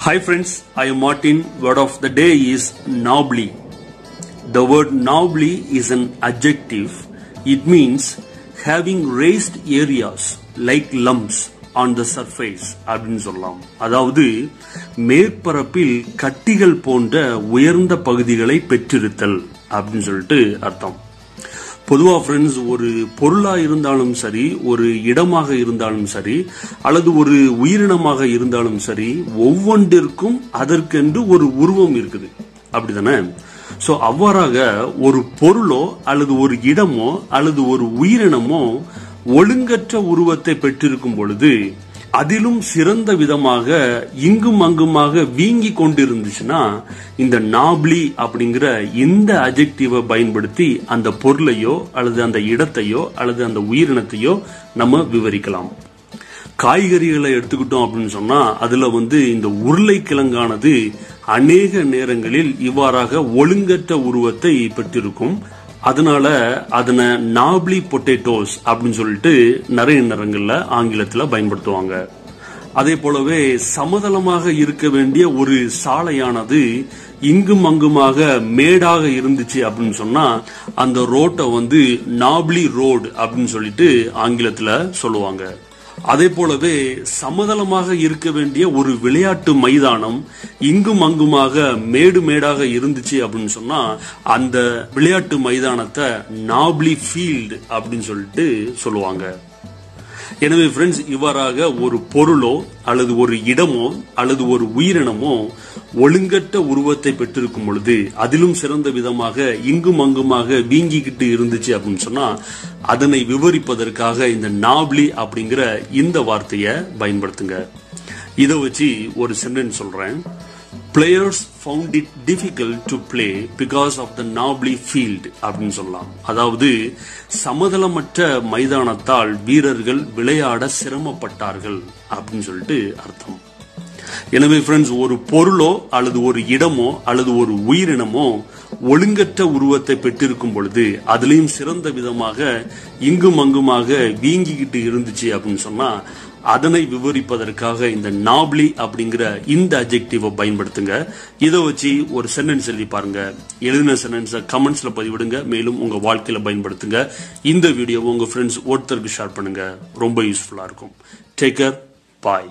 Hi friends, I am Martin. Word of the day is nobly. The word nobly is an adjective. It means having raised areas like lumps on the surface. அப்படின்னு சொல்லலாம். அதாவது மேற்பரப்பில் கட்டிகள் போன்ற உயர்ந்த பகுதிகளை பெற்றிருத்தல் அப்படின்னு சொல்லிட்டு அர்த்தம். பொதுவா ஃப்ரெண்ட்ஸ், ஒரு பொருளா இருந்தாலும் சரி, ஒரு இடமாக இருந்தாலும் சரி, அல்லது ஒரு உயிரினமாக இருந்தாலும் சரி, ஒவ்வொன்றிற்கும் அதற்கென்று ஒரு உருவம் இருக்குது. அப்படிதானே? சோ அவ்வாறாக ஒரு பொருளோ அல்லது ஒரு இடமோ அல்லது ஒரு உயிரினமோ ஒழுங்கற்ற உருவத்தை பெற்றிருக்கும் பொழுது, அதிலும் சிறந்த விதமாக இங்கும் அங்குமாக வீங்கி கொண்டிருந்துச்சுன்னா, இந்த நாப்லி அப்படிங்கிற இந்த அட்ஜெக்டிவை பயன்படுத்தி அந்த பொருளையோ அல்லது அந்த இடத்தையோ அல்லது அந்த உயிரினத்தையோ நம்ம விவரிக்கலாம். காய்கறிகளை எடுத்துக்கிட்டோம் அப்படின்னு சொன்னா, அதுல இந்த உருளைக்கிழங்கானது அநேக நேரங்களில் இவ்வாறாக ஒழுங்கற்ற உருவத்தை பெற்றிருக்கும். அதனால அதனை நாப்லி பொட்டேட்டோஸ் அப்படின்னு சொல்லிட்டு நிறைய நேரங்கள்ல ஆங்கிலத்துல பயன்படுத்துவாங்க. அதே போலவே சமதளமாக இருக்க வேண்டிய ஒரு சாலையானது இங்கும் அங்குமாக மேடாக இருந்துச்சு அப்படின்னு சொன்னா, அந்த ரோட்டை நாப்லி ரோடு அப்படின்னு சொல்லிட்டு ஆங்கிலத்துல சொல்லுவாங்க. அதே போலவே சமதளமாக இருக்க வேண்டிய ஒரு விளையாட்டு மைதானம் இங்கும் அங்குமாக மேடு மேடாக இருந்துச்சு அப்படின்னு சொன்னா, அந்த விளையாட்டு மைதானத்தை நாப்லி ஃபீல்டு அப்படின்னு சொல்லிட்டு சொல்லுவாங்க. எனவே ஃப்ரெண்ட்ஸ், இவ்வாறாக ஒரு பொருளோ அல்லது ஒரு இடமோ அல்லது ஒரு உயிரினமோ ஒழுங்கற்ற உருவத்தை பெற்றிருக்கும் பொழுது, அதிலும் சிறந்த விதமாக இங்கும் அங்குமாக வீங்கிக்கிட்டு இருந்துச்சு அப்படின்னு சொன்னா, அதனை விவரிப்பதற்காக இந்த நாப்லி அப்படிங்கிற இந்த வார்த்தையை பயன்படுத்துங்க. இதை வச்சு ஒரு சென்டென்ஸ் சொல்றேன். Players found it difficult to play because of the knobbly field அப்படின்னு சொல்லலாம். அதாவது சமதளமற்ற மைதானத்தால் வீரர்கள் விளையாட சிரமப்பட்டார்கள் அப்படின்னு சொல்லிட்டு அர்த்தம். எனவே ஃப்ரெண்ட்ஸ், ஒரு பொருளோ அல்லது ஒரு இடமோ அல்லது ஒரு உயிரினமோ ஒழுங்கற்ற உருவத்தை பெற்றிருக்கும் பொழுது, அதுலயும் சிறந்த விதமாக இங்கும் அங்குமாக வீங்கிக்கிட்டு இருந்துச்சு அப்படின்னு சொன்னா, அதனை விவரிப்பதற்காக இந்த நாப்லி அப்படிங்கிற இந்த அட்ஜெக்டிவை பயன்படுத்துங்க. இதை வச்சு ஒரு சென்டென்ஸ் எழுதி பாருங்க. எழுதின சென்டென்ஸை கமெண்ட்ஸ்ல பதிவிடுங்க. மேலும் உங்க வாழ்க்கையில பயன்படுத்துங்க. இந்த வீடியோவை உங்க ஃப்ரெண்ட்ஸ் ஒருத்தருக்கு ஷேர் பண்ணுங்க. ரொம்ப யூஸ்ஃபுல்லா இருக்கும். Take care. பாய்.